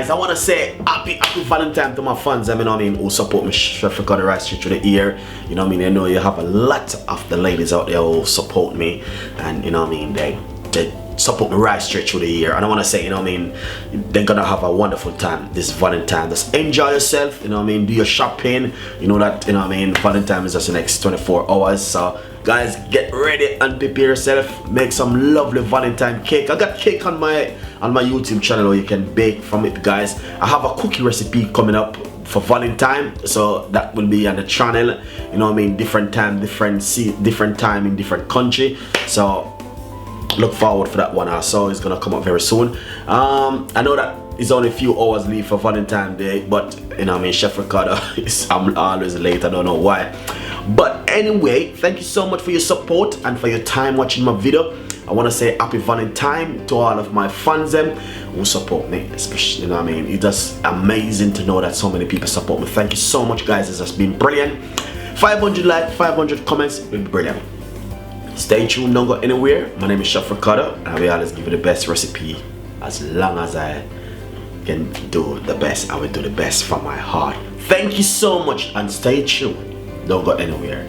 guys, I want to say happy Valentine to my fans, you know what I mean, who support me, Chef Ricardo right straight through the year. You know what I mean, I know you have a lot of the ladies out there who support me, and you know what I mean, they support me right straight through the year. And I want to say, you know what I mean, they're gonna have a wonderful time this Valentine. Just enjoy yourself, you know what I mean, do your shopping. You know that, you know what I mean, Valentine is just the next 24 hours. So guys, get ready and prepare yourself. Make some lovely Valentine cake. I got cake on my YouTube channel where you can bake from it, guys. I have a cookie recipe coming up for Valentine, so that will be on the channel. You know what I mean, different time, different time in different country. So look forward for that one also. It's gonna come up very soon. I know that it's only a few hours leave for Valentine's Day, but you know what I mean, Chef Ricardo I'm always late, I don't know why. But anyway, thank you so much for your support and for your time watching my video. I want to say happy Valentine to all of my fans who support me, especially, you know what I mean, it's just amazing to know that so many people support me. Thank you so much, guys. It's just been brilliant. 500 likes, 500 comments will be brilliant. Stay tuned, don't go anywhere. My name is Chef Ricardo, and I will always give you the best recipe. As long as I can do the best, I will do the best from my heart. Thank you so much, and stay tuned. Don't go anywhere.